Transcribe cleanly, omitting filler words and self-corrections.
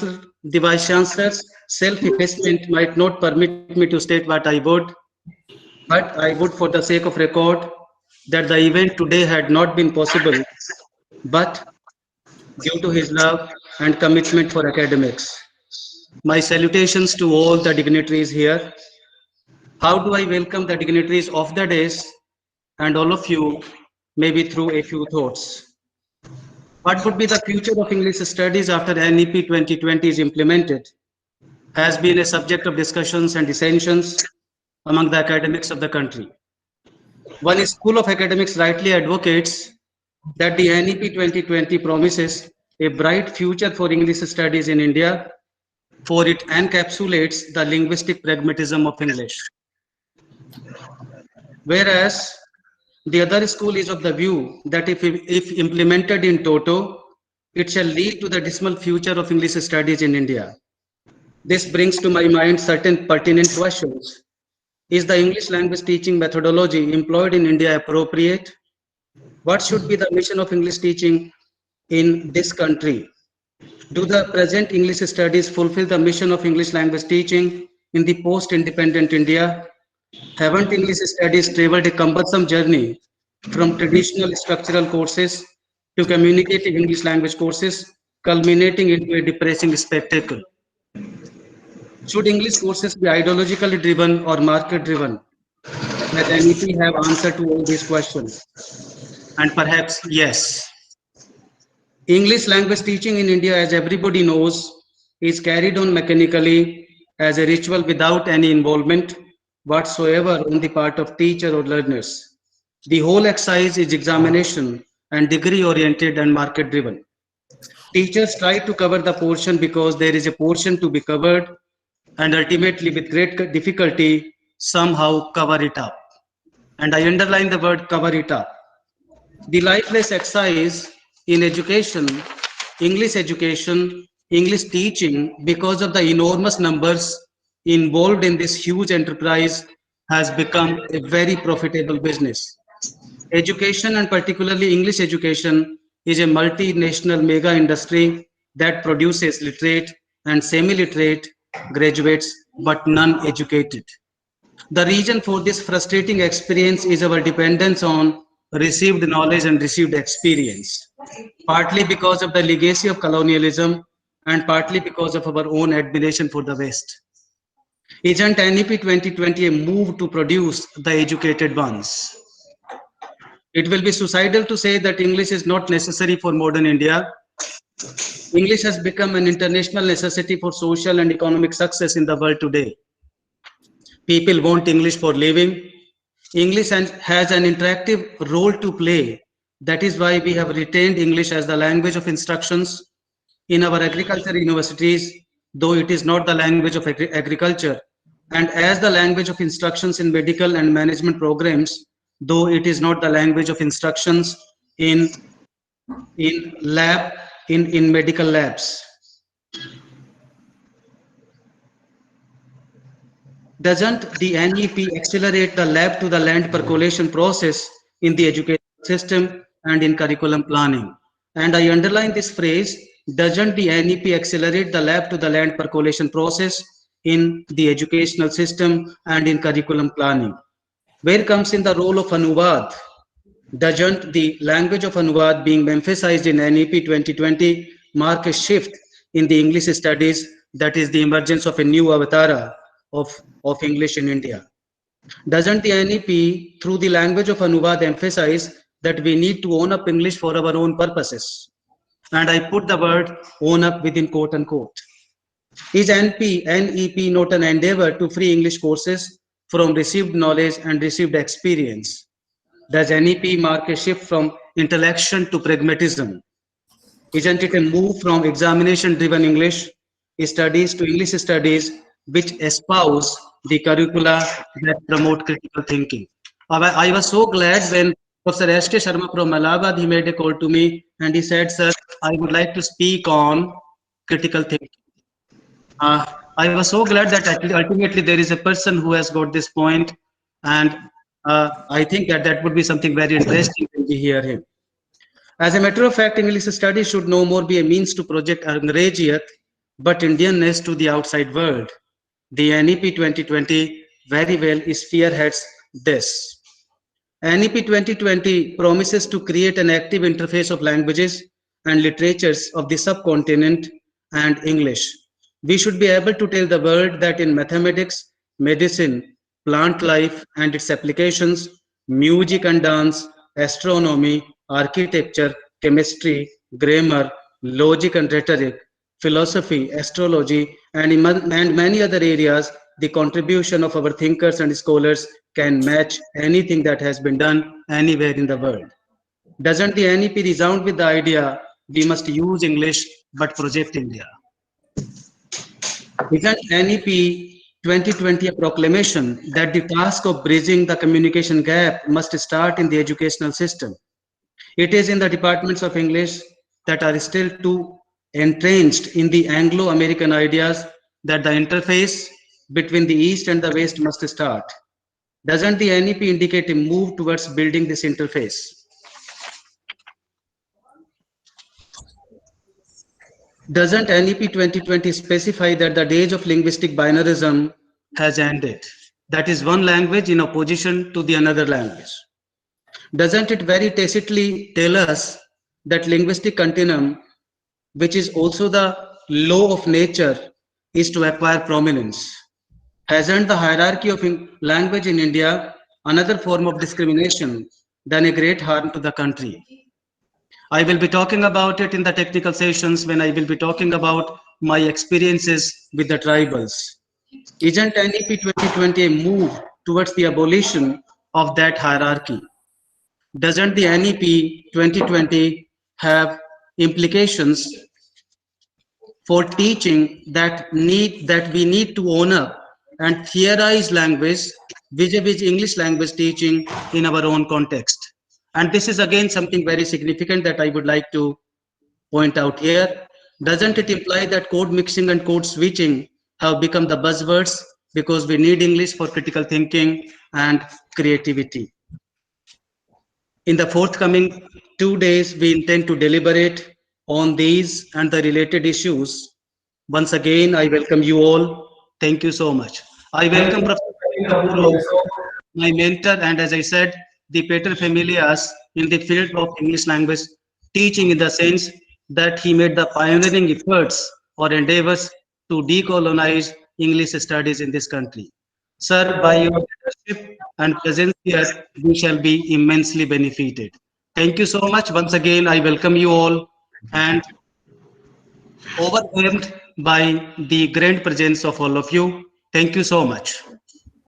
the Vice Chancellor's self-effacement might not permit me to state what I would, but I would, for the sake of record, that the event today had not been possible, but due to his love and commitment for academics. My salutations to all the dignitaries here. How do I welcome the dignitaries of the days and all of you, maybe through a few thoughts? What would be the future of English studies after NEP 2020 is implemented has been a subject of discussions and dissensions among the academics of the country. One school of academics rightly advocates that the NEP 2020 promises a bright future for English studies in India, for it encapsulates the linguistic pragmatism of English. Whereas the other school is of the view that if implemented in toto, it shall lead to the dismal future of English studies in India. This brings to my mind certain pertinent questions. Is the English language teaching methodology employed in India appropriate? What should be the mission of English teaching in this country? Do the present English studies fulfill the mission of English language teaching in the post-independent India? Haven't English studies traveled a cumbersome journey from traditional structural courses to communicative English language courses, culminating into a depressing spectacle? Should English courses be ideologically driven or market driven? Does NEP have answer to all these questions? And perhaps yes. English language teaching in India, as everybody knows, is carried on mechanically as a ritual without any involvement whatsoever on the part of teacher or learners. The whole exercise is examination and degree oriented and market driven. Teachers try to cover the portion because there is a portion to be covered, and ultimately with great difficulty somehow cover it up. And I underline the word cover it up. The lifeless exercise in education, English teaching, because of the enormous numbers involved in this huge enterprise, has become a very profitable business. Education, and particularly English education, is a multinational mega industry that produces literate and semi-literate graduates, but none educated. The reason for this frustrating experience is our dependence on received knowledge and received experience, partly because of the legacy of colonialism and partly because of our own admiration for the West. Isn't NEP 2020 a move to produce the educated ones? It will be suicidal to say that English is not necessary for modern India. English has become an international necessity for social and economic success in the world today. People want English for living. English has an interactive role to play. That is why we have retained English as the language of instructions in our agriculture universities, though it is not the language of agriculture, and as the language of instructions in medical and management programs, though it is not the language of instructions in lab in medical labs. Doesn't the NEP accelerate the lab to the land percolation process in the education system and in curriculum planning? And I underline this phrase, doesn't the NEP accelerate the lab to the land percolation process in the educational system and in curriculum planning? Where comes in the role of Anuvad? Doesn't the language of Anuvad being emphasized in NEP 2020 mark a shift in the English studies, that is the emergence of a new avatara of English in India? Doesn't the NEP through the language of Anuvad emphasize that we need to own up English for our own purposes? And I put the word own up within quote unquote. Is NEP not an endeavor to free English courses from received knowledge and received experience? Does NEP mark a shift from intellection to pragmatism? Isn't it a move from examination-driven English studies to English studies which espouse the curricula that promote critical thinking? I was so glad when Professor S.K. Sharma from Allahabad, he made a call to me and he said, sir, I would like to speak on critical thinking. I was so glad that ultimately there is a person who has got this point, and I think that would be something very interesting when we hear him. As a matter of fact, English studies should no more be a means to project Angrejiyat but Indianness to the outside world. The NEP 2020 very well spearheads this. NEP 2020 promises to create an active interface of languages and literatures of the subcontinent and English. We should be able to tell the world that in mathematics, medicine, plant life and its applications, music and dance, astronomy, architecture, chemistry, grammar, logic and rhetoric, philosophy, astrology, and many other areas, the contribution of our thinkers and scholars can match anything that has been done anywhere in the world. Doesn't the NEP resound with the idea we must use English but project India? Isn't NEP 2020 a proclamation that the task of bridging the communication gap must start in the educational system? It is in the departments of English that are still too entrenched in the Anglo-American ideas that the interface between the East and the West must start. Doesn't the NEP indicate a move towards building this interface? Doesn't NEP 2020 specify that the days of linguistic binarism has ended? That is one language in opposition to the another language. Doesn't it very tacitly tell us that linguistic continuum, which is also the law of nature, is to acquire prominence? Hasn't the hierarchy of language in India another form of discrimination done a great harm to the country? I will be talking about it in the technical sessions when I will be talking about my experiences with the tribals. Isn't NEP 2020 a move towards the abolition of that hierarchy? Doesn't the NEP 2020 have implications for teaching that we need to own up and theorize language vis-a-vis English language teaching in our own context? And this is again something very significant that I would like to point out here. Doesn't it imply that code mixing and code switching have become the buzzwords because we need English for critical thinking and creativity? In the forthcoming 2 days, we intend to deliberate on these and the related issues. Once again, I welcome you all. Thank you so much. I welcome Professor Kapoor also, my mentor, and as I said, the pater familias in the field of English language teaching, in the sense that he made the pioneering efforts or endeavors to decolonize English studies in this country. Sir, by your leadership and presence here, we shall be immensely benefited. Thank you so much. Once again, I welcome you all and overwhelmed by the grand presence of all of you. Thank you so much.